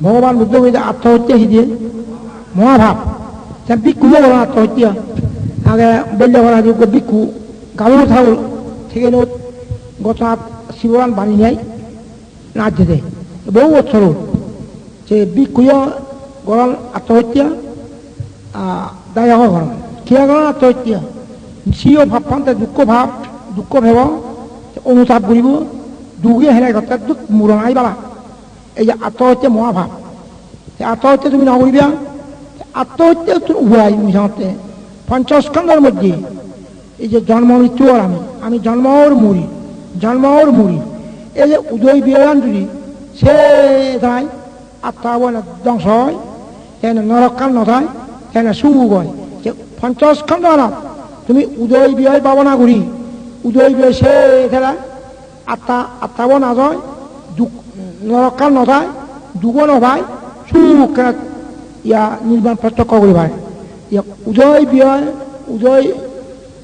ভগবান বুদ্ধ বলছে আত্মহত্যা হিজে মহাভাব ভিক্ষু বলো আত্মহত্যা আগে বললে বলা যোগ্য ভিক্ষু গাবল থাকল থেকে গত শিবরান বাণী নেয় নাচ যেতে বহু বছর যে ভিক্ষুয় গরম আত্মহত্যা দায় গরম কিয়া গরম আত্মহত্যা সিও ভাব পান্তে দুঃখ ভেব অনুতাপ করিব দুগে হেলাই কথা দুঃখ মুরঙাই বালা এই যে আত্মহত্যা মহাভাব আত্মহত্যা তুমি নকরিবা আত্মহত্যা তুমি উড়াই মুসামতে পঞ্চস্কন্ধের মধ্যে এই যে জন্ম মৃত্যু আর আমি জন্মর মরি এই যে উদয় বিরান যদি সে তাই আত্মা ধ্বংস হয় কেন নরকাল নথায় কেন সুখ হয় যে পঞ্চস্কন্ধ তুমি উদয় বিয় পাবনা করি উদয় বিয় সে খেলা আত্মাব না যায় নরকাল নথায় দুগ নভায় সুখ ইয়া নির্বাণ প্রত্যক্ষ করি ভাই উদয়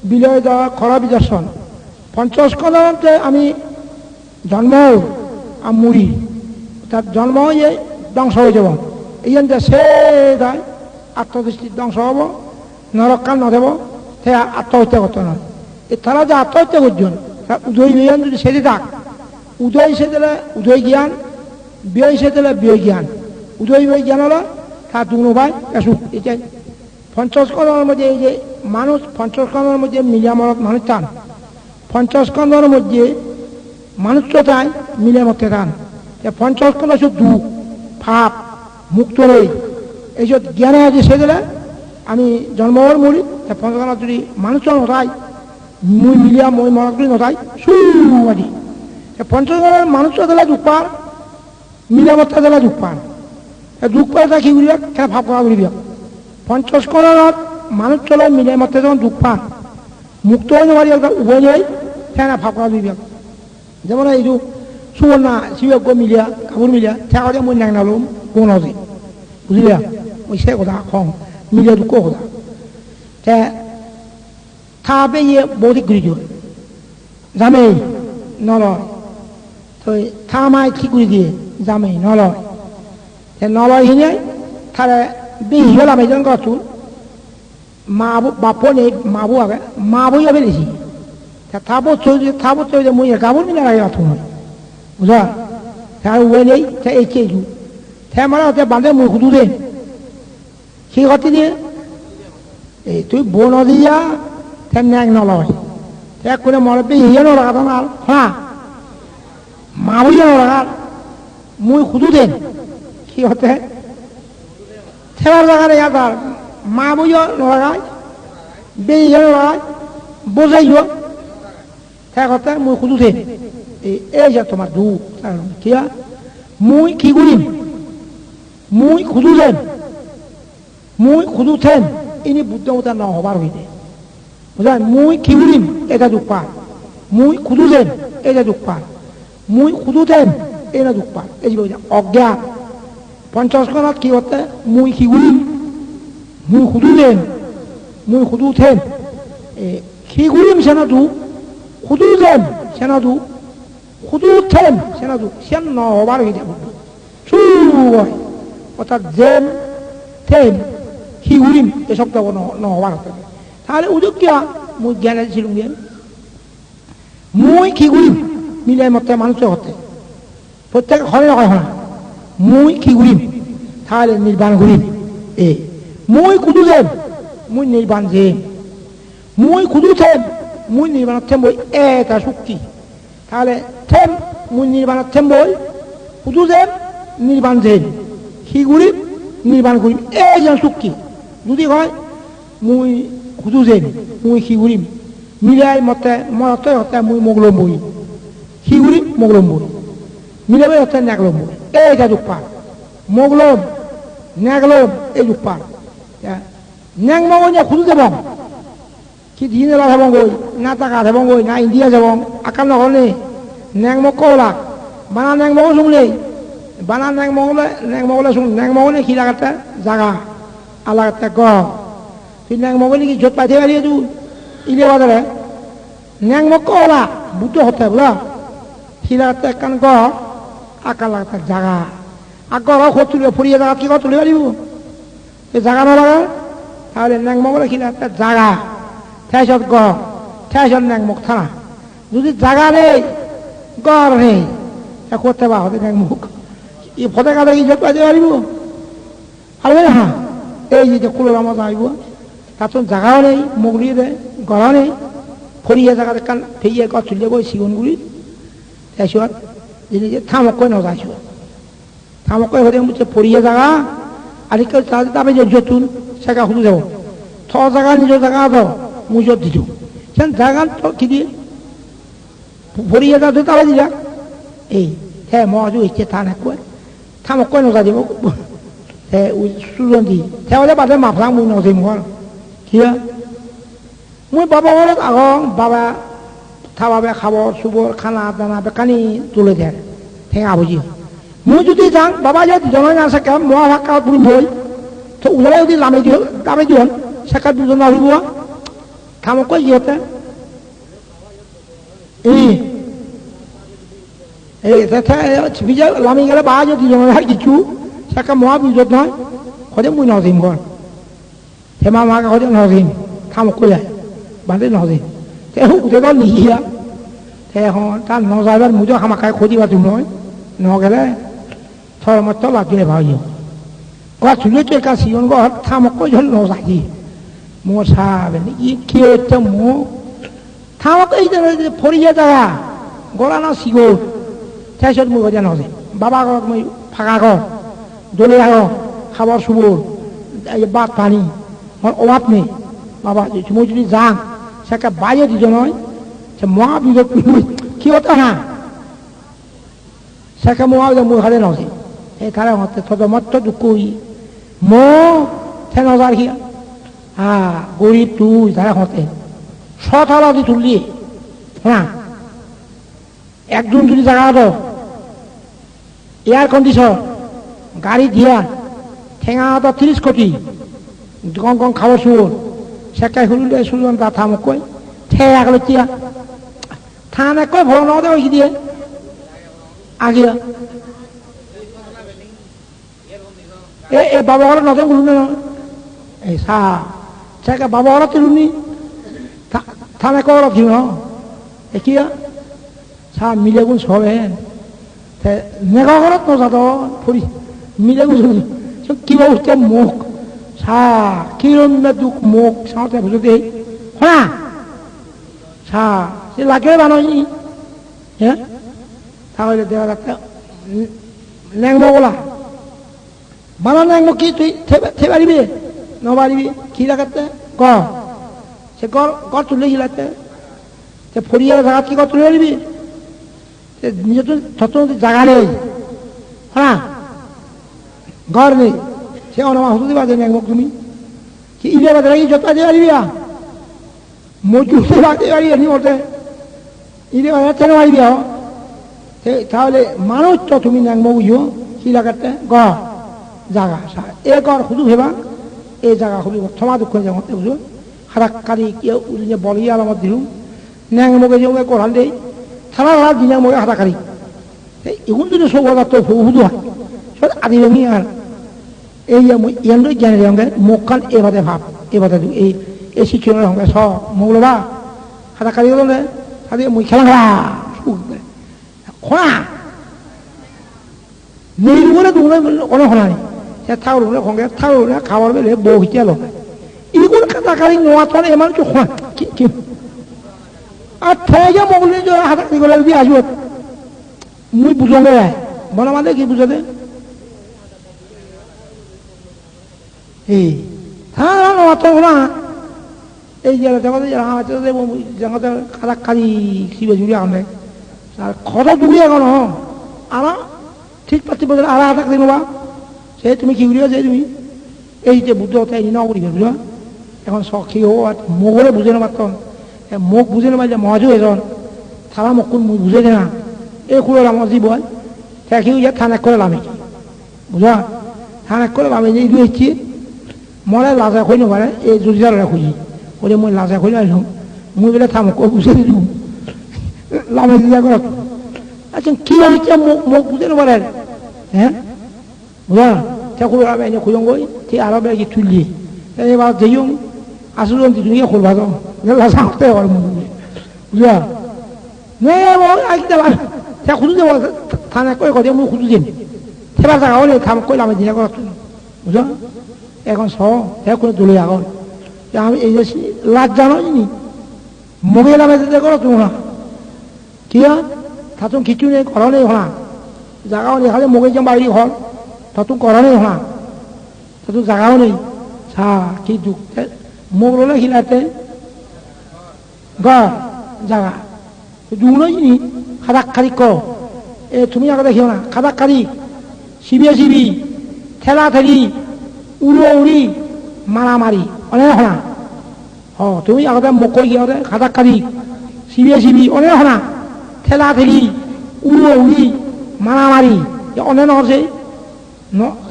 বিলয় দেওয়া খরা বিদর্শন পঞ্চস্কন্ধতে আমি জন্ম আর মুড়ি তার জন্ম হয়ে ধ্বংস হয়ে যাব এই সে দেয় আত্মদৃষ্টির ধ্বংস হব নরকাল নদেব সে আত্মহত্যা করতে নয় তারা যে আত্মহত্যা করছেন উদয় বিজ্ঞান যদি সেটি থাক উদয় সে দিলে উদয় জ্ঞান ব্যয় সে দিলে ব্যয় জ্ঞান উদয় ব্যয় জ্ঞান হলো তার দুনো ভাই এসুক এটাই পঞ্চস্কন্ধের মধ্যে এই যে মানুষ পঞ্চস্কন্ধের মধ্যে মিলিয়ামত মানুষ টান পঞ্চস্কন্ধের মধ্যে মানুষ তো তাই মিলিয়ামতে টান পঞ্চস্কন্ধ শুধু দুঃখ পাপ মুক্ত রই এইসব জ্ঞানে আছে সে দিলে আমি জন্মর মরি পঞ্চস্কন্ধ যদি মানুষ নথাই মুই মিলিয়া মই মরকরি নথাই সুদি পঞ্চস্কন্ধের মানুষ দিলে দুঃখ পার মিলিয়ামতটা দিলে দুঃখ পান দুঃখ পাই তা কি করিবা কেন ভাব করা করিবা পঞ্চস্কন্ধত মানুষ চলে মিলিয়ামতে যখন দুঃখ পান মুক্ত হয়ে যাবার উভয় নেই কেন ভাব করা করিবা যেমন এই যে সুবর্ণা শিবজ্ঞ মিলিয়া কাপড় মিলিয়া ঠেকা মই নাংনালো কোন আছে বুঝলিয়া ওই সে কথা কম মিলিয়া দুঃখ কথা থাপে ইয়ে বৌদ্ধিক গুরিজোর জামেই নলয় তো থামায় কি করে দিয়ে জামেই নলয় নলয় হিনে তারে বেহি গেলাম এই জন গছুন বাপ নেই মাবু আগে মা বই যাবে বেশি থাপত চলে মই গাবর মিলে লাগে অথ নয় বুঝা তার উপায় নেই এই চেয়েছু মারা হতে বাঁধে মুখ খুদু দে সেই কথা দিয়ে এই তুই বোন দিয়া ন্যাক নলয় এক করে মরবে ইয়ে নলাগাত আর হ্যাঁ মা বইয়া নলাগার মুই খুদু দেন কি হতে থেবার জায়গায় ইয়ার মা বইয়া নলাগায় বে ইয়ে নলাগায় বোঝাই কথা মুই খুদু দেন এই যে তোমার দুঃখ কিয়া মুই কি করিম মুই খুদু থেন ইনি বুদ্ধমতা ন হবার হইতে বুঝলেন মুই কি করিম এটা দুঃখ পান মুই খুদু দেন এটা দুঃখ পান মুই খুদু থেন এটা দুঃখ পান এই যে অজ্ঞান পঞ্চস্কন্ধত কি হতে মুই কি করিম মুই খুদু থেন কি করিম সেনা দুঃখ খুদু দেন সেনা দুঃখ খুদু থেন সেনা দুঃখ সেন ন হবার হইতে হয় অর্থাৎ জেন থেন কি করিম এসব তো ন হবার হতে তাহলে উদ্যোগ কিয়া মুই জ্ঞানে ছিল মুই কি করিম মিলাই মতে মানুষের হতে প্রত্যেক হরে নয় হয় মুই কি করিম তাহলে নির্বাণ করিম মুই খুদু দেন মুই নির্বাণ যেন মুই খুদু থেন মুই নির্বাণ থেম বই এটা শক্তি তাহলে থেম মুই নির্বাণ থেম বই খুদু দেন নির্বাণ যেন কি করিম নির্বাণ করিম এই যেন শক্তি যদি হয় মুই খুদু যেন মুই কি করিম মিলাই মতে মতে হতে মুই মগলম বই কি করিম মগলম বই মিলাবে হতে নাগলম বই এইটা দুঃখ পান মগলম নাগলম এই দুঃখ পান ন্যাং মগ খুদু দেব কি দিনে যাব গই না টাকা যাব গই না ইন্ডিয়া যাব আকাল নহলে ন্যাং মগ কলা বানা ন্যাং মগ শুনলে বানা ন্যাং মগলে শুন ন্যাং মগলে কি লাগাতে জাগা আলাগাতে গ তুই ন্যাং মগলে কি ঝোট পাইতে পারি তুই ইলে বাজারে ন্যাং মগ কলা বুদ্ধ হতে বলা কি লাগাতে কান গ আকাল লাগাতে জাগা আগৰ তুলিব ফুৰিয়ে জাগাত কি তুলিব লাগিব এই জাগা নলগা তাহলে ন্যাংমো বলে কিনা একটা জাগা ঠেসত গড় ঠেসত ন্যাংমুখ থানা যদি জাগা নেই গড় নেই করতে বা হতে ন্যাংমুখ এই ফতে কালে কি যোগ পারিব পারবে না হ্যাঁ এই যে কুলোর আমার আসবো তার জাগাও নেই মুগলিয়ে দেয় গড়া নেই ফরিয়ে জায়গা কান ফেয়ে গছ চুলিয়ে গই সিগুনগুড়ি তাইছত যে থামকই নজাইছ থামকই হতে বুঝছে ফরিয়ে জায়গা আরে কেউ তাবে যে যতুন সেগা শুধু যাব থ জায়গা নিজের জায়গা দাও মুজত দিত সেন জায়গা তো কি দিয়ে ফরিয়ে যা তাবে দিলা এই হ্যাঁ মজু ইচ্ছে থা না কয় থামকই নজা দিব হ্যাঁ সুজন্তি তাহলে বাদে মাফলা মুই নজাই মর কিয়া মই বাবা ঘৰত আগং বাবা থাবাবে খাবৰ চুবৰ খানা দানা বেকানি তুলে দেয় ঠেঙা বুঝি মই যদি যাং বাবা যে দুজনে না সেকা মহা ভাক্কা পুরি বই তো উলাই যদি লামে দিও সেকা দুজন আহিব থামক কই ইহতে এই এটা বিজয় লামি গেলে বা যে দুজন হয় কিছু সেকা মহা বিজত নয় খদে মই নজিম ঘর হেমা মা খদে নজিম থামক কই যায় বান্ধে নজে উঠে নিহিয়া তার নজাইবার মুজো হামাকায় খোঁজি বা তুমি নগেলে থর মত লাগিয়ে ভাইও গা চুলে তো একা সিয়ন গর থামক জন নজাই মো সাবেন ই কি হচ্ছে মো থামক এই যে ফরিয়ে জায়গা গলা না সিগো তাইছত মই গজা নজে বাবা ঘর মই ফাঁকা ঘর দলে আগ খাবার সুবর বাদ পানি আমার অভাব নেই বাবা মই যদি যাং সেটা বাইরে দুজন হয় সে মহাবিজত কি হতো না সেটা মহাবিজত মই হাতে নজে এই তারা হতে থত মত দুঃখ মো থে নজার হিয়া হ্যাঁ গরিব তুই তারা হতে শতলা দি তুললি হ্যাঁ একজন যদি জায়গা হতো এয়ার কন্ডিশন গাড়ি দিয়া ঠেঙা হতো 30 কোটি গং গং খাবার শুয়োর সেকাই হুলুলে সুজন তা থামক কই ঠে আগলে তিয়া থানে কই ভরন দে ওই দিয়ে আগে এ বাবা ঘর নতুন গুলু না এই সা সেকা বাবা ঘর তুলুনি থানে কর দিন এ কিয়া সা মিলে গুণ সবে তে নেগা ঘরত নজাদ ফুরি মিলে গুণ কিবা উঠতে মুখ সা কিরণ দুঃখ মুখ সাথে বুঝতে হ্যাঁ সা সে লাগে বানাই হ্যাঁ তাহলে দেওয়া যাচ্ছে ন্যাংমো বলা বানা ন্যাংমো কি তুই পারিবি নবারিবি কি লাগাতে গ সে গড় তুলে গিলাতে সে ফরিয়ার জায়গা কি গড় তুলে পারিবি নিজে তো থত জায়গা নেই হ্যাঁ ঘর নেই সে অনামা হতে বাজে ন্যাংমুখ তুমি কি ইলে বাজে রাখি যত বাজে পারিবি মজুতে বাজে পারি এমনি মতে ইলে বাজে কেন পারিবি তাহলে মানুষ তো তুমি ন্যাংমুখ বুঝো কি লাগাতে গ জাগা এ গড় শুধু ভেবা এই জায়গা খুবই থমা দুঃখ যেমতে বুঝো হারাক কারি কেউ বলি আলামত দিলুম ন্যাংমুখে যে কোরআন দেই সারা রাত দিনে মুখে হাতাকারি এখন যদি সব তো হুদু হয় আদি ভেঙি আর এই ইয়ান জ্ঞানের সঙ্গে মুখখান এবারে ভাব এবারে এই শিক্ষণের সঙ্গে স মৌলবা হাতাকারি হলো না সাথে মুই খেলা খোঁড়া নেই বলে তোমরা কোনো খোলা নেই সে থাকলো না সঙ্গে থাকলো না খাবার বেলে বউ হিটিয়া লোক এগুলো হাতাকারি নোয়া তো এমন তো খোঁড়া কি আর থেকে মগলি হাতাকারি করে যদি আসবো মুই বুঝোগে বলা মানে কি বুঝাতে এই হ্যাঁ অত না এই যে জগতে খারাপ খালি শিবে জুড়ে আনে আর কত দূরে এখন আর ঠিক পাচ্ছি বছর আর হাতাক দিন বা সে তুমি কি বুঝিয়া সেই তুমি এই যে বুঝতে হতে এই নগরী বুঝো এখন সখী হো আর মোগলে বুঝে না পারতন মুখ বুঝে না পারলে মজু এজন থালা মুখ মুখ বুঝে না এই খুলে আমার জীবন সেখিও ইয়ে থানাক করে লামে বুঝা থানাক করে লামে যে ইচ্ছি মরে লাজা খুঁজ নপারে এই জুরিদারে খুঁজি ওরে মই লাজা খুঁজে আসলাম মুই বেলে থামক বুঝে দিল লামে দিয়া করে আচ্ছা কি হচ্ছে মুখ বুঝে নপারে হ্যাঁ বুঝা তে খুব এনে খুঁজং গই তে আরো বেগে তুললি এবার যেইং আসুন দুনিয়া খুলবা তো লাসাতে আর মুখে বুঝা নে আইতে বার তে খুঁজু দে থানা কই কদে মু খুঁজু দিন সেবার জায়গা হলে থাম কইলাম দিনা করা বুঝা এখন স তে করে তুলে এখন আমি এই যে লাজ জানো নি মুখে নামে যেতে করো তোমরা কিয়া থাতুন কিছু নেই করা নেই হলা জায়গাও নেই খালি মুখে যেমন বাড়ি ঘর থাতুন করা নেই হলা থাতুন জায়গাও নেই সা কি দুঃখ মুখ রলে খিলাতে ঘর জায়গা দুঃখ নই নি খাদাক খারি কর এ তুমি আগে দেখিও না খাদাক খারি শিবিয়ে শিবি ঠেলা ঠেলি উড়ো উড়ি মারামারি অনেক হলা তুমি আগতে মকই গিয়ে খাদাক খারি শিবিয়ে শিবি অনেক হলা ঠেলা ঠেলি উড়ো উড়ি মারামারি অনেক নহছে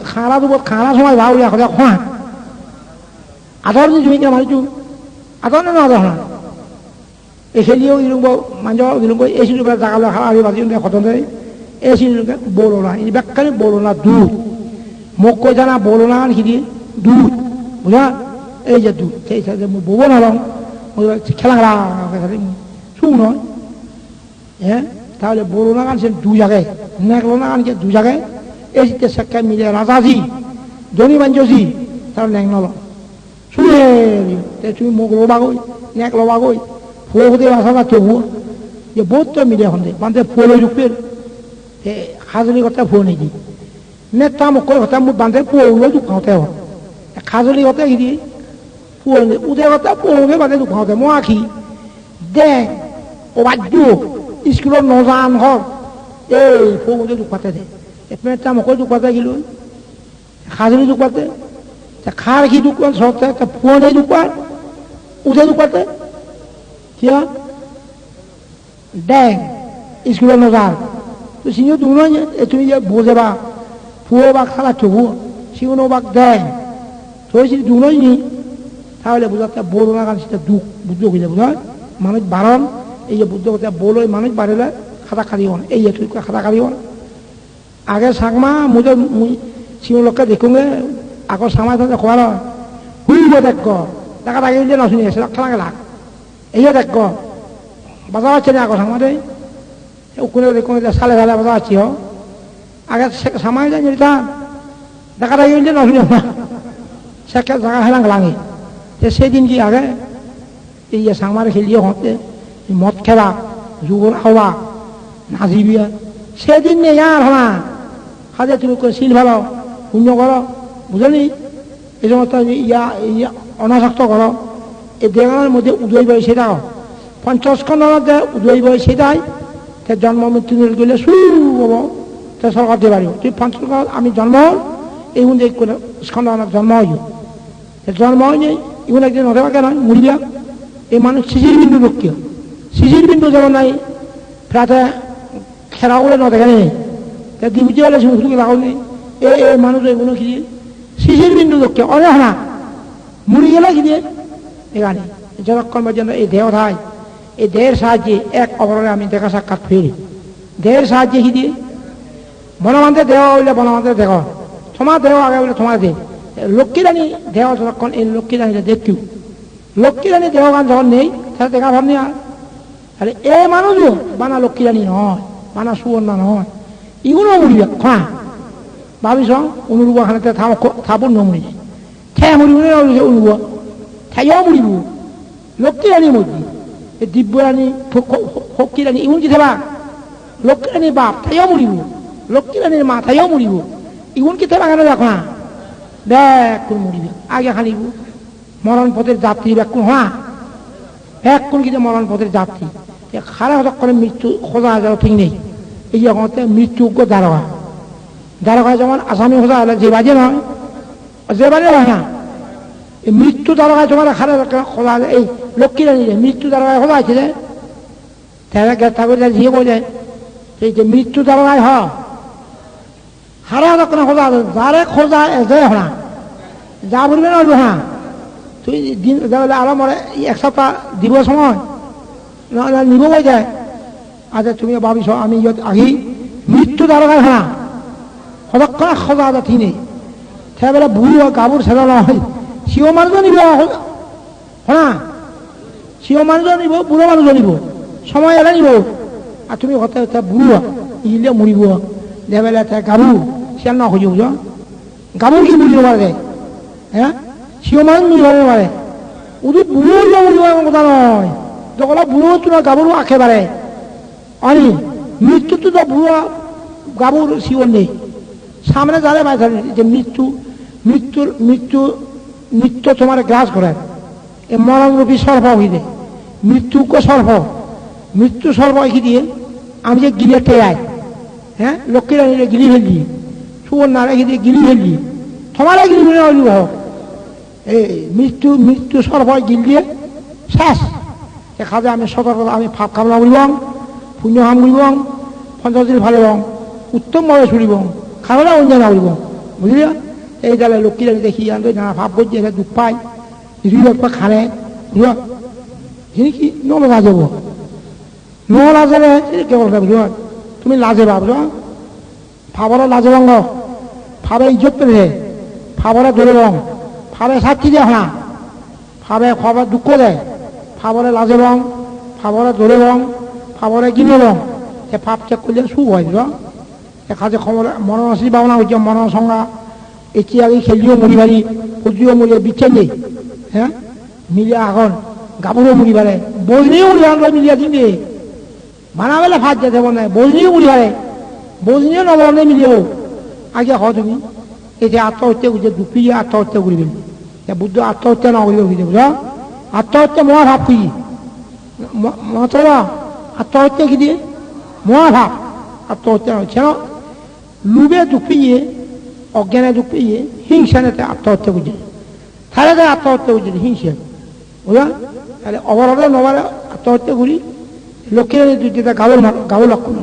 খাড়া দুব খাড়া সময় ভাও এখন খোঁয়া আদর যে তুমি কিনা মারিছু আদর না আদর না এই খেলিও ইরুঙ্গ মাঞ্জ ইরুঙ্গ এই সিলুক জাগালো খাড়ি বাজি খতম দেয় এই সিলুক বলো না এই ব্যাখ্যানি বলো না দুধ মকই জানা বলো না কি দুধ বুঝা এই যে দুধ সেই সাথে বলবো না খেলা খেলা শুন নয় হ্যাঁ তাহলে বলো না গান সে দু জায়গায় নেকলো না গান দু জায়গায় এই যে সেকা মিলে রাজাজি জনি বাঞ্জি তার ন্যাং নল শুনে তুমি মুখ লোবাগই নেক লোবাগই ফুয়ে ফুটে আসা তবু যে বহুত তো মিলে এখন বান্ধে ফুয়ে রূপের হাজলি কথা ফুয়ে নেই নেতা মকই কথা মুখ বান্ধে ফুয়ে উলো দুখাওতে হয় খাজলি কথা কি দিয়ে ফুয়ে উদয় কথা ফুয়ে বান্ধে দুখাওতে মই আখি দেখ ও বাদ্য স্কুলত নজান হর এই ফুয়ে দুখাতে দে নেতা মকই দুখাতে গেলো খাজলি দুখাতে খার কি দুকান সত্য একটা ফুয়ে দুকান উদয় দুখাতে কিয়া দেখ স্কুলত নজান তো সিনিও দুনো তুমি যে বোঝেবা ফুয়ে বা খালা তবু সিগুনো বাক দেয় তো যদি দুনোই নি তাহলে বোঝাতে বলো না কারণ সেটা দুঃখ বুদ্ধ হয়ে যাবে বুঝা মানুষ বারণ এই যে বুদ্ধ কথা বলোই মানুষ বাড়িলে খাতা খালি হন এই যে খাতা খালি হন আগে সাকমা মুঝে সিগুন লোককে দেখুঙ্গে আগর সামাই থাকে খোয়ার হুইব দেখ দেখা তাকে যে নশুনি এসে খেলা গেলা এই দেখ বাজা হচ্ছে না আগর সামাতে ওখানে দেখুন সালে সালে বাজা আছি হ আগে সামাই যায় যেটা দেখা তাকে যে নশুনি না সেকে জায়গা হেলাং লাগে সেদিন কি আগে এই যে সামারে খেলিয়ে হতে মদ খেলা যুগর হওয়া নাচিবি সেদিন নেই আর হলা হাজে তুমি শিল ভালো শূন্য করো বুঝলি এই সমস্ত ইয়া অনাসক্ত করো এই দেগানের মধ্যে উদয় বই সেটাও 50 খন্ডে উদয় বই সেটাই জন্ম মৃত্যু গেলে শুরু হবো তে সরকার দিয়ে পারিব তুই 50 আমি জন্ম এই স্কন্ধ জন্ম হইব জন্ম হয়নি ইগুলো একদিন নথে কেন মুড়িয়া এই মানুষ শিশির বিন্দু লক্ষ্য শিশির বিন্দু যেমন নাই প্রাতে খেলা করে নথে নেই দিবুজি হলে শুধু লাগাও নেই এই মানুষ এগুলো কি শিশির বিন্দু লক্ষ্য অনেক না মুড়ি গেলে কি দিয়ে এখানে যতক্ষণ পর্যন্ত এই দেহ থাই এই দেহের সাহায্যে এক অপরে আমি দেখা সাক্ষাৎ ফেরি দেহের সাহায্যে কি দিয়ে বনমান্তের দেহ হইলে বনমান্তের দেহ তোমার দেহ আগে বলে তোমার দেহ লক্ষ্মী রানী দেহ যতক্ষণ এই লক্ষ্মী রানীটা দেখু লক্ষ্মী রানী দেহ গান যখন নেই তাহলে দেখা ভাবনি আর তাহলে এই মানুষও বানা লক্ষ্মী রানী নয় বানা সুবর্ণা নয় ইগুলো মুড়িবে খা ভাবিস অনুরূপ খানে থাপুর নমুড়ি খেয়ে মুড়িব অনুরূপ খাইও মুড়িব লক্ষ্মী রানী মুড়ি এই দিব্য রানী ফকী রানী ইগুন কি থাবা লক্ষ্মী রানীর বাপ তাইও মুড়িব লক্ষ্মী রানীর মা তাইও মুড়িব ইগুন কি থাবা কেন দেখো না দেখ কোন মুড়িবে আগে খালিব মরণ পথের যাত্রী ব্যাকুণ হা এক কোন কিন্তু মরণ পথের যাত্রী খারাপ করে মৃত্যু খোঁজা যাওয়া ঠিক নেই এই যে মৃত্যুজ্ঞ দ্বারকা দ্বারকায় যেমন আসামি খোঁজা হলে যে বাজে নয় যে বাজে হয় না এই মৃত্যু দ্বারকায় তোমার খারাপ খোঁজা এই লক্ষ্মী রানী মৃত্যু দ্বারকায় খোঁজা আছে যে তারা গ্রেপ্তার করে জিয়ে বোঝে এই যে মৃত্যু দ্বারকায় হারা কোনো খোঁজা যারে খোঁজা এজে হনা যা বলবে না হ্যাঁ তুই দিন আরো মরে এক সপ্তাহ দিব সময় নিব বই যায় আচ্ছা তুমি ভাবিস আমি আগেই মৃত্যু দ্বারকায় হ্যাঁ সদক্ষণা সজা জাতি নেই সেবেলা বুড়ি গাবুর সেটা নহয় সিও মানুষ নিব হ্যাঁ সিও মানুষ নিব বুড়ো মানুষ নিব সময় এলে নিব আর তুমি হতে বুড়ো ইলে মরিব দেবেলা গাবু সে না হয়ে বুঝ গাবুর কি বুঝতে পারে হ্যাঁ সিও মানুষ বুঝতে পারে ওদের বুড়ো মরিব এমন কথা নয় যখন বুড়ো তোমার গাবুরও একেবারে অনি মৃত্যু তো বুড়ো গাবুর শিওর নেই সামনে যারা বাইরে যে মৃত্যু তোমার গ্রাস করে এ মরণরূপী সর্প হইলে মৃত্যুকে সর্প মৃত্যু সর্প হই দিয়ে আমি যে গিলে টেয়াই হ্যাঁ লক্ষ্মী রানীরে গিলি ফেললি সুবর্ণারে দিয়ে গিলি ফেললি তোমারে গিলি ফেলে হইল এই মৃত্যু সর্প গিল দিয়ে শেষ এখানে আমি সতর্কতা আমি ফাঁক কামনা করিবাম পুণ্য কাম করিবাম পঞ্চাশ ভালো উত্তমভাবে শুনিব খাওয়া অঞ্জনা করিব বুঝলি এই জালে লক্ষ্মী রানী দেখি আনতে নানা ভাব করছে এটা দুঃখ পাই ঋণ একবার খানে বুঝল যিনি কি নলাজব নলাজলে কেবল বুঝল তুমি লাজে ভাব বুঝল ফাবরে লাজে রঙ ফাবে ইজ্জত পেলে ফাবরে ধরে রং ফাবে সাক্ষী দেয় না ফাবে খাবার দুঃখ দেয় ফাবরে লাজে রং ফাবরে ধরে রং ফাবরে কিনে রং সে ফাপ চেক করলে সু হয় বুঝল এখানে খবর মনসী ভাবনা হচ্ছে মনসংজ্ঞা এটি আগে খেলিও মরি বাড়ি পুজো মরি বিচ্ছে নেই হ্যাঁ মিলে এখন গাবুরও মরি বাড়ে বজনিও মরি বাড়ে মিলিয়া দিবে বানাবেলা ভাত যেতে বলে বজনিও মরি বাড়ে বজনিও নবরণে মিলিও আগে হ তুমি এতে আত্মহত্যা করছে দুপিয়ে আত্মহত্যা করবেন বুদ্ধ আত্মহত্যা না করিব বুঝে বুঝ আত্মহত্যা মহাভাব কি মতবা আত্মহত্যা কি দিয়ে মহাভাব আত্মহত্যা হচ্ছে না লুবে দুপিয়ে অজ্ঞানে দুপিয়ে হিংসানেতে আত্মহত্যা করছে তাহলে আত্মহত্যা করছে হিংসা বুঝা তাহলে অবরোধে নবারে আত্মহত্যা করি লক্ষ্মীর যেটা গাবো লক্ষণ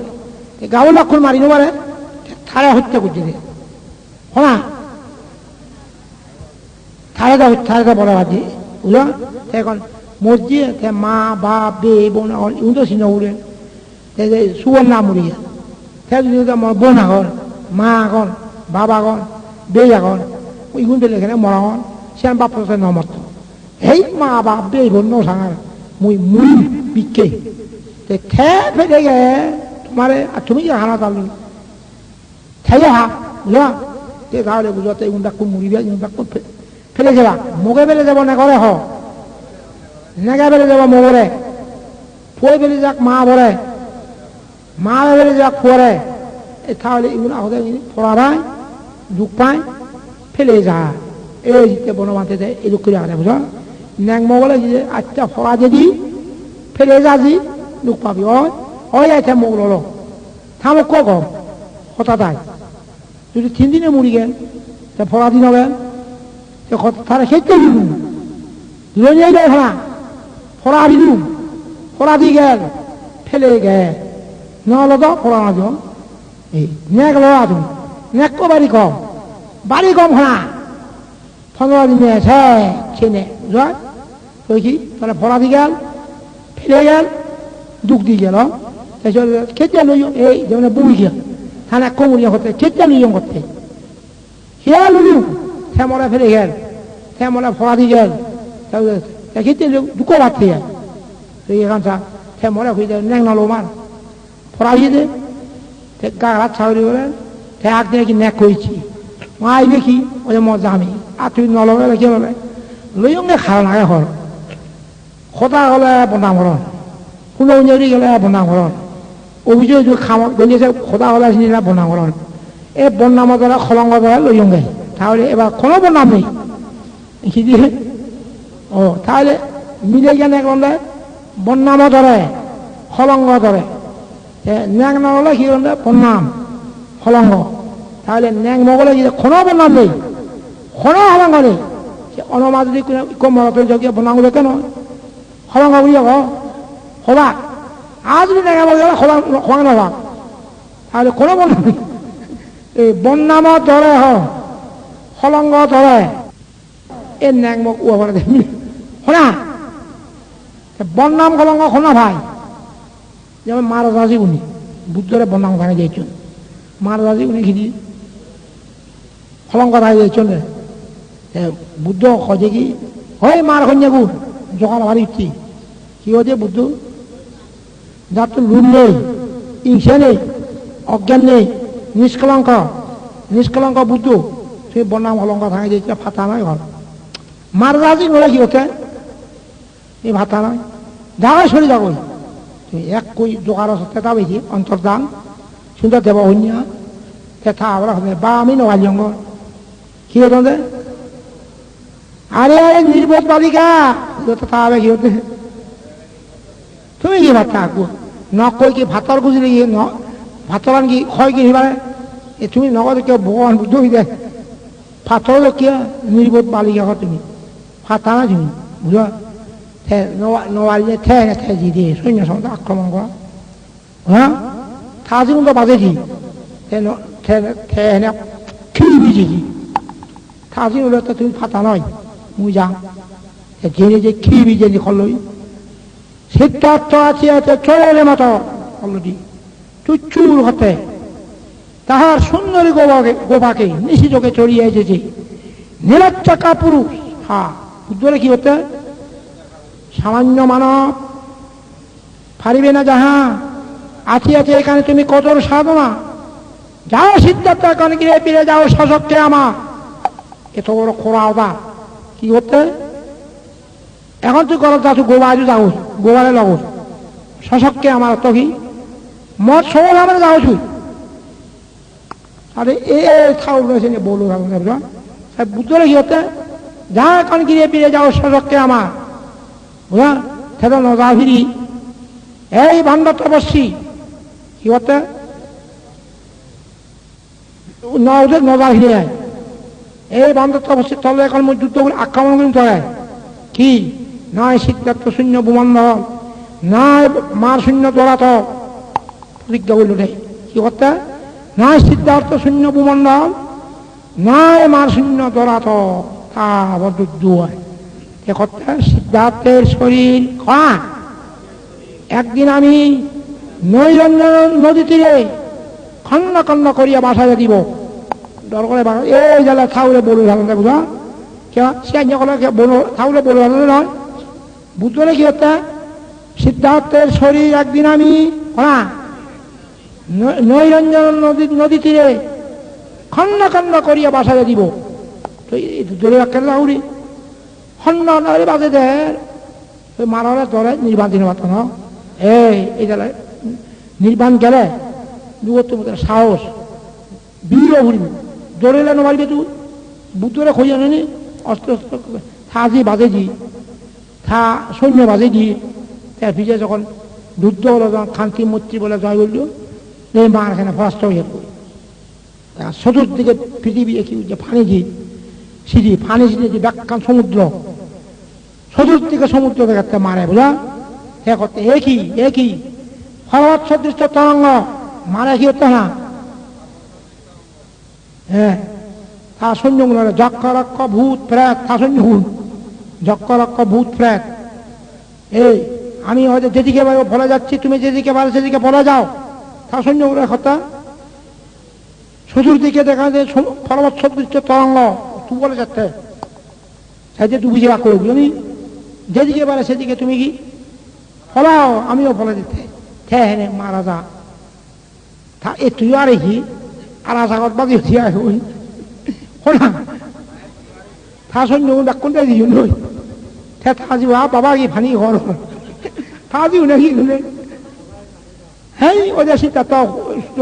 গাবো লক্ষণ মারি নবারে থারে হত্যা করছে হ্যাঁ থারেটা বড় আছে বুঝলো এখন মসজিদে মা বাপ বে বোন ইউতো চিহ্ন উড়ে সুবর্ণা মুড়িয়ে বোন আগন মা আগন বাবা আগন বে আগন ইগুন পেলে এখানে মরাগন সে বাপ নমর্ত এই মা বাপ বে বোন নসাঙার মুই মুড়ি বিকে খে ফেলে গে তোমারে তুমি যে হানা তাল খেয়ে হা বুঝলা তাহলে বুঝতে ইগুনটা খুব মুড়িবে ইগুনটা খুব ফেলে যাবা মুখে ফেলে যাব না করে হ নেগা ফেলে যাব মোবরে ফুয়ে ফেলে যাক মা বলে মা ফেলে যাক ফুয়ারে তাহলে এগুলো আহতে ফোড়াবাই দুঃখ পায় ফেলে যা এই জিতে বনমাতে দেয় এই দুঃখ করে বুঝো ন্যাং মোগলে যে আচ্ছা ফোড়া যদি ফেলে যা জি দুঃখ পাবি ওই আচ্ছা মোগল হলো থামো কম হঠাৎ যদি 3 দিনে মরি গেল তা ফোড়া দিন হবে তারা খেতে দিলুম লইয়া গেল না ফোড়া দিলুম ফোড়া দি গেল ফেলে গে নহলে তো ফোড়া না দিও এই নেক লো আদুম নেক কো বাড়ি কম হনা 15 দিনে আছে চেনে জয় ওই কি তাহলে ফোড়া দি গেল ফেলে গেল দুঃখ দি গেল খেতে লইও এই যেমন বুড়ি গেল থানা কোমরিয়া হতে খেতে লইও করতে হিয়া লইও শ্যামলা ফেলে গেল শ্যামলা ফোড়া দি গেল খেতে দুঃখ বাড়তে গেল এখানটা শ্যামলা হয়ে যায় ন্যাং নালো মার ফোড়া দিয়ে দে গাড়া ছাউরি বলে আগ দিয়ে কি ন্যাক করেছি মাই দেখি ওই মজা আমি আর তুই নলবে কি বলে লইয়ঙ্গে খাওয়া লাগে হর খোদা হলে বনাম হরণ কোনো উঞ্জরি গেলে বনাম হরণ অভিযোগ খাওয়া গলিয়েছে খোদা হলে চিনিরা বনাম হরণ এই বন্যাম দ্বারা খলঙ্গ দ্বারা লইয়ঙ্গে তাহলে এবার কোনো বন্যাম নেই কি দিয়ে ও তাহলে মিলে গেলে এখন বন্যাম ধরে খলঙ্গ ধরে ন্যাং না হলে কি বন্যাম খলঙ্গ তাহলে ন্যাং মগলে কোনো বন্যাম নেই কোনো খলঙ্গ নেই অনমা যদি কম মরতের যোগ্য বন্যাম গুলো কেন খলঙ্গ বুঝিয়ে হবা আর যদি ন্যাঙা বলে খোয়াং না তাহলে কোনো বন্যাম নেই এই বন্যাম ধরে খলঙ্গ ধরে এই ন্যাং মগ উয়া শোনা বন্যাম খলঙ্গ শোনা ভাই যেমন মার রাজি উনি বুদ্ধরে বন্যাম ভাঙে যাইছেন মার রাজি উনি খিদি অলংকার হয়ে যায় চলে বুদ্ধ খোঁজে কি হয় মার কন্যাগু জোগাড় ভারী উঠছি কি হচ্ছে বুদ্ধ যার তো লুন নেই হিংসা নেই অজ্ঞান নেই নিষ্কলঙ্ক বুদ্ধ সেই বনাম অলঙ্কার ভাঙে দিয়েছে ফাতা নয় ঘর মার রাজি নয় কি হতে এই ভাতা নয় যাওয়াই সরে যাবই তুমি এক কই জোগাড় তেতা বেশি অন্তর্দান সুন্দর দেব অন্য তেথা আবার বা আমি নয় কি হতো আরে আরে নির্বোধ বালিকা তেথা হবে কি হতে তুমি কি ভাতা আকু ন কই কি ভাতর গুজরি ন ভাতরান কি হয় কি হিবারে তুমি নগদ কেউ ভগবান বুদ্ধ দেয় ফাতর কিয়া নির্বোধ বালিকা কর তুমি ফাতা না তুমি বুঝো নওয়ারিলে ঠে না ঠে জি দিয়ে সৈন্য সমস্ত আক্রমণ করা হ্যাঁ থাজি তো বাজেছি ঠে না খিল বিজেছি থাজি হলে তো তুমি ফাতা নয় মুই যা জেনে যে খিল বিজেছি খল্লই সিদ্ধার্থ আছে চলে মতো অলরেডি চুচুর হতে তাহার সুন্দরী গোপাকে নিশিচোখে চড়িয়ে এসেছে নীলাচ্চাকা পুরুষ হ্যাঁ বুদ্ধরে কি হতে সামান্য মানব পারিবে না যাহা আছে এখানে তুমি কঠোর সাধনা যাও সিদ্ধার্থ এখানে গিয়ে ফিরে যাও সশক্তে আমার এত বড় খোরা ওটা কি করতে এখন তুই করো যা তুই গোবায় যাও গোবারে লগ সশক্তে আমার তো কি মত সবল আমার যাও তুই আরে এ খাও রয়েছে বলো বুদ্ধরে কি হতে যা এখন গিয়ে ফিরে যাও সশক্তে আমার বুঝা সেটা নজা ফিরি এই ভান্ডার তপস্বী কি হতে নজা ফিরে যায় এই ভান্ডার তপস্বী তলে এখন যুদ্ধ করে আক্রমণ করে চলে কি নয় সিদ্ধার্থ শূন্য ভূমণ্ডল নয় মার শূন্য দরাত প্রতিজ্ঞা বলল রে কি করতে নয় সিদ্ধার্থ শূন্য ভূমণ্ডল নয় মার শূন্য দরাত তা যুদ্ধ হয় সিদ্ধার্থের শরীর একদিন আমি নৈরঞ্জন নদী তীরে খন্ড খন্ড করিয়া বাসায় দিব দর করে এই জেলা থাউলে বলু ভালো বুঝা কেউ সে থাউলে বলু ভালো নয় বুদ্ধরে কি হতে সিদ্ধার্থের শরীর একদিন আমি নৈরঞ্জন নদী তীরে খন্ড খন্ড করিয়া বাসায় দিব তো দূরে রাখেন লাউরি খন্ড বাজে দেয় মারারে ধরে নির্বাণ দিন মাত্র এই জেলায় নির্বাণ গেলে দুটো সাহস বীর ঘুরব দৌড়েলে নমারিবে তুই বুদ্ধরে খোঁজে নি অস্ত্র থাজি বাজেজি থা সৈন্য বাজেজি তার ভিজে যখন যুদ্ধ হলো যখন খান্তি মৈত্রী বলে জয় করল এই মার এখানে ফরাস্ত হয়ে গেল চতুর্দিকে পৃথিবী একই যে ফানি জি সিঁড়ি ফানি সিঁড়ি যে ব্যাখ্যান সমুদ্র চতুর্দিকে সমুদ্র দেখাতে মারে বুঝা সে করতে একই হরবাদ সদৃষ্ট তরঙ্গ মারে কি হতো না হ্যাঁ তা সৈন্যগুলো যক্ষরক্ষ ভূত প্রেত তা সৈন্যগুল যক্ষরক্ষ ভূত প্রেত এই আমি হয়তো যেদিকে বলে যাচ্ছি তুমি যেদিকে পারো সেদিকে বলে যাও তা সৈন্যগুলো কথা চতুর্দিকে দেখা যায় হরবাদ সদৃষ্ট তরঙ্গ তুই বলে যাচ্ছে সেই যে তুই বুঝে রাখো বুঝলি যেদিকে পারে সেদিকে তুমি কি ফলাও আমিও ফলে দিতে হ্যাঁ মারা যা তা এ তুই আর কি আর আশাগত বাজি উঠিয়া হই হলা তা সৈন্য ডাক্কুনটা দিও নই তে থাজি বাবা কি ফানি ঘর থাজিও নাকি শুনে হেই ওদের সীতা তো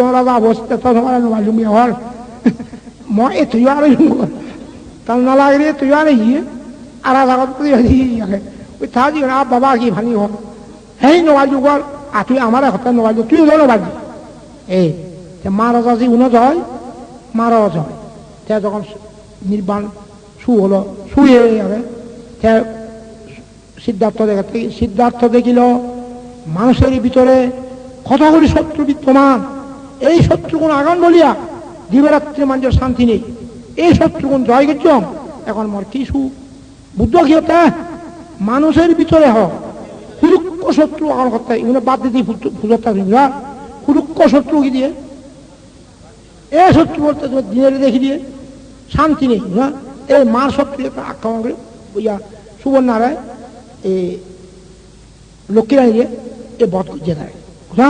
রাজা অবস্থা তো তোমার মালুমি হর মই এ তুই আর তার না লাগলে তুই আর আর আশাগত ওই থাজি না বাবা কি ফানি হর হেই নবাজু কর আর তুই আমার কথা নবাজু তুই নবাজি এই মারা যাচ্ছি উনো জয় মারাও জয় তে যখন নির্বাণ হলো শুয়ে যাবে সিদ্ধার্থ দেখিল মানুষের ভিতরে কতগুলি শত্রু বিদ্যমান এই শত্রুগুণ আগান বলিয়া দিবরাত্রি মানুষের শান্তি নেই এই শত্রুগুণ জয় গেছ এখন মোর কি সুখ বুদ্ধ কি হতে মানুষের ভিতরে হোক হুরুক্ষ শত্রু আগান করতে এগুলো বাদ দিতে পুজোটা হুরুক্ষ শত্রু কি দিয়ে এ শত্রু বলতে দিনের দেখি দিয়ে শান্তি নেই, বুঝা? এই মার শক্তি আক্রমণ করে বুঝা সুবর্ণারায় এই লক্ষ্মী রানী এ বধ করছে তাই, বুঝা?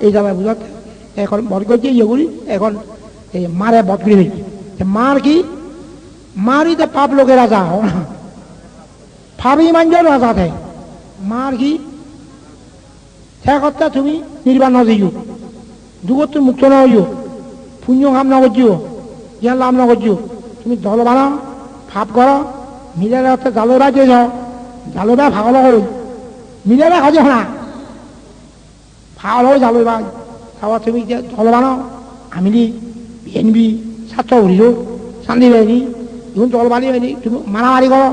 এই জায়গায় বুঝাতে এখন বধ করছে ইয়েগুলি এখন এই মারে বধ করে ফেলছে। মার কি মারই তো পাপ লোকের রাজা হো না, ভাবি মানজের রাজা থাকে। মার কি সে কথা তুমি নির্বাণ না দিও, যুগত মুক্ত না হইও, পুণ্য কাম না করছিও, জ্ঞান লাভ না করছিও, তুমি দল বানাও, ভাব করো, মিলের হচ্ছে জালুরা যে যাও, জালুরা ভাগল হল, মিলেরা কাজে না ভাগল হয়ে জালুরা খাওয়া। তুমি যে দল বানাও, আমিলি বিএনপি ছাত্র হরিও শান্তি বাহিনী এখন দল বানিয়ে হয়নি, তুমি মারামারি করো,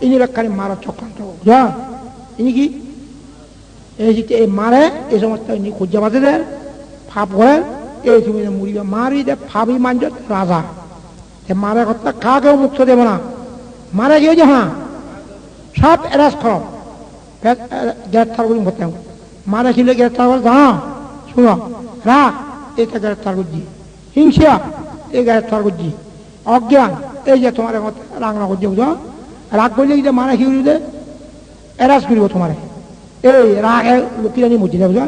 ইনি ব্যাখ্যানি মারার চক্রান্ত বুঝা। ইনি কি এই মারে এই সমস্ত খুঁজে বাঁধে দেয়, ভাব করে এই তুমি মুড়িবে মারি দে ভাবি মানজ রাজা। মারে কথা কাকেও মুক্ত দেব না, মারে গিয়ে যে হ্যাঁ সব অ্যারেস্ট করো, গ্রেপ্তার করি করতে হবে। মারে খিলে গ্রেপ্তার করে জানো, শুনো রাগ এটা গ্রেপ্তার করছি, হিংসা এই গ্রেপ্তার করছি, অজ্ঞান এই যে তোমার রাগ না করছে বুঝো। রাগ করলে যে মারে খিলে অ্যারেস্ট করব তোমার, এই রাগ লক্ষ্মী রানী মরছি না বুঝো।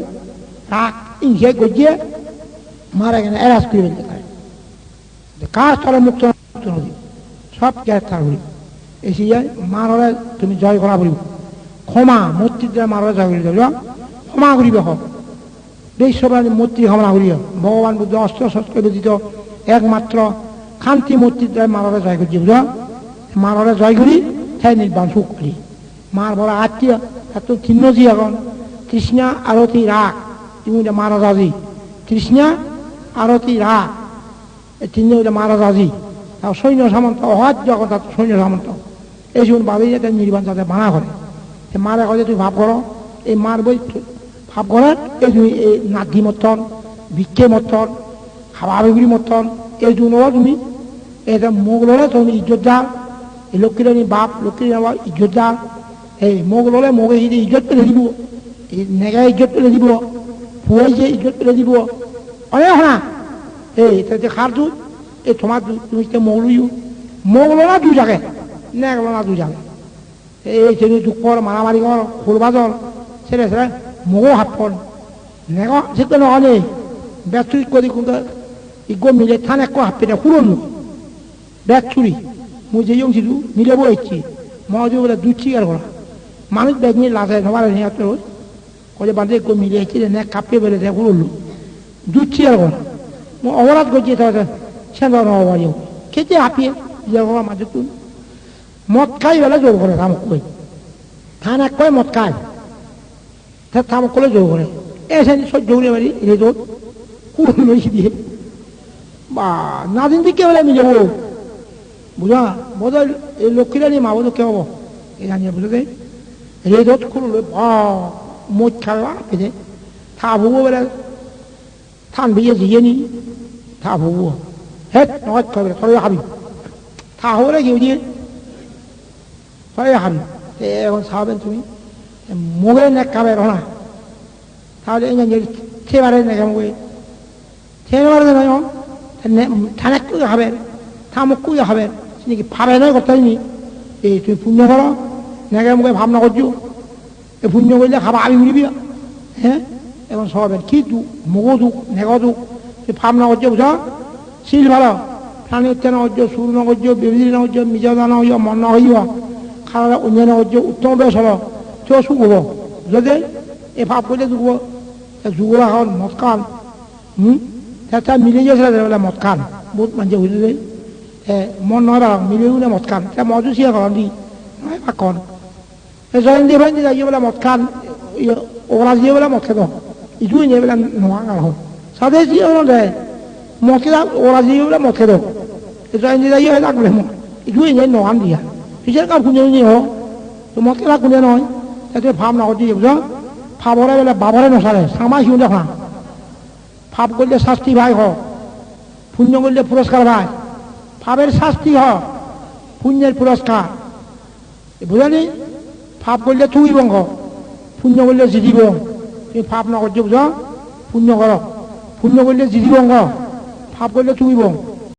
রাগ হিংসা করছে মারা গেলে এরাজ করে ফেলতে পারে, কাজ তলে মুক্ত নদী সব গ্রেফতার করি এসে যায়। মারলে তুমি জয় করা বলিব, ক্ষমা মূর্তির দ্বারা মারলে জয় করি দেব, ক্ষমা করিবে হোক বিশ্ববাণী মূর্তি ক্ষমা করিও। ভগবান বুদ্ধ অস্ত্র শস্ত্র ব্যতীত একমাত্র শান্তি মূর্তির দ্বারা মারলে জয় করছি বুঝো। মারলে জয় করি তাই নির্বাণ সুখ করি। মার বড় আত্মীয় এত চিহ্নজি এখন তৃষ্ণা আরতি রাগ তুমি মারা রাজি, তৃষ্ণা আরতি রাগ এই তিনজন মারা রাজি। তার সৈন্য সামন্ত অহাত যখন তার সৈন্য সামন্ত এই সময় ভাবি যে নির্বাণ যাতে মানা করে, মারা করে তুই ভাব করো, এই মার বই ভাব করে এই তুমি এই নাগি মতন ভিক্ষে মতন হাবাবিগুড়ি মতন এই জন্য তুমি এটা মোগল হলে তুমি ইজ্জত দাও, এই লক্ষ্মী রানী বাপ লক্ষ্মী রানী ইজ্জত দাও, এই মোগল হলে মোগে ইজ্জত পেলে দিব, এই নেগায় ইজ্জত পেলে দিব, ফুয়াই যে ইজ্জত পেলে দিব অনেক না। এই তাতে খার দুধ এই তোমার তুমি মৌলুইও মোগল না দু জায়গায় নেগল না দু জায়গায় এই ছেলে দুঃখ কর মারামারি কর খোলবাজর ছেলে ছেলে মগো হাত পর নেগ সেটা নহলে ব্যাচুরি করি কিন্তু ইগো মিলে থান এক হাত পেটে হুড়ল ব্যাচুরি মুই যে ইংছিলু মিলে বইছি মজু বলে দুচ্ছি আর করা মানুষ ব্যাগ নিয়ে লাগায় নবার নিয়ে রোজ কলে বাঁধে ইগো মিলে ছিল নে কাঁপিয়ে বেলে হুড়ল দুচ্ছি আর করা অপরাধ করছি তাহলে সেন্দ্র নবাড়ি খেতে হাঁপিয়ে যে মাঝে তুল মদ খাই বেলা জোর করে থামক কই থান এক কয় মদ খায় থামক করলে জোর করে এসে সহ্য করে বাড়ি রেজো কুড়ো লইছি দিয়ে বা না দিন দিকে বলে মিলে বলো বুঝা বোধ এই লক্ষ্মী রানী মা বোধ কে হবো এই জানিয়ে বুঝে দেয় রেজো খুলো বা মদ খাওয়া পেতে থা ভুবো বেলা থান ভিজে জিয়ে নি থা ভুবো হেট নয় খাবে সবাই হাবি থা হলে কেউ দিয়ে সবাই হাবি এখন খাবেন তুমি মোগের নেক খাবে না তাহলে থেবারে নেকে মোগে থেবারে নয় থানেক কুই খাবেন থামক কুই খাবেন নাকি ফাবে নয় করতে নি এই তুমি পুণ্য করো নেকে মুখে ভাবনা করছো এই পুণ্য করলে খাবা আমি উড়িবি হ্যাঁ এখন সবাই কি দুঃখ মগো দুঃখ নেগ দুঃখ তুই ভাবনা করছো বুঝো শিল ভালো প্রাণী উত্তেনা হজ্য সুর ন হজ্য বিবিধি ন হজ্য মিজাদানা হইব মন ন হইব খারাপ অন্যান্য হজ্য উত্তম বেশ হলো চো সুখ হবো যদি এ ভাব করলে দুঃখ যুগরা হল মদ খান তা মিলে গেছে বলে মদ খান বহুত মানুষ বুঝে দেয় মন নয় মিলেও না মদ খান তা মজুসিয়া করেন দি নয় বা কন জয়ন দিয়ে ভাই যাইয়ে বলে মদ খান ওরা দিয়ে বলে মদ খেত ইটুই নিয়ে বলে নোয়া হল সাথে দিয়ে হল দেয় মদ ওরা দিয়ে বলে মদ খেত জয়ন দিয়ে যাইয়ে লাগলে মদ ইটুই নিয়ে নোয়ান দিয়া পিছের কাপ খুঁজে নিয়ে হোক তো মদ খেলা খুঁজে নয় তাতে ভাব না করতে বুঝো ভাবরে বলে বাবরে নসারে সামাই শিউ দেখা ভাব করলে শাস্তি ভাই হ পুণ্য করলে পুরস্কার ভাই ভাবের শাস্তি হ পুণ্যের পুরস্কার বুঝলি ভাব করলে তুই বঙ্গ পুণ্য করলে জিদিব তুমি ভাব না করছো বুঝো পুণ্য কর পুণ্য করলে জিদিবঙ্গ ভাব করলে তুই বঙ্গ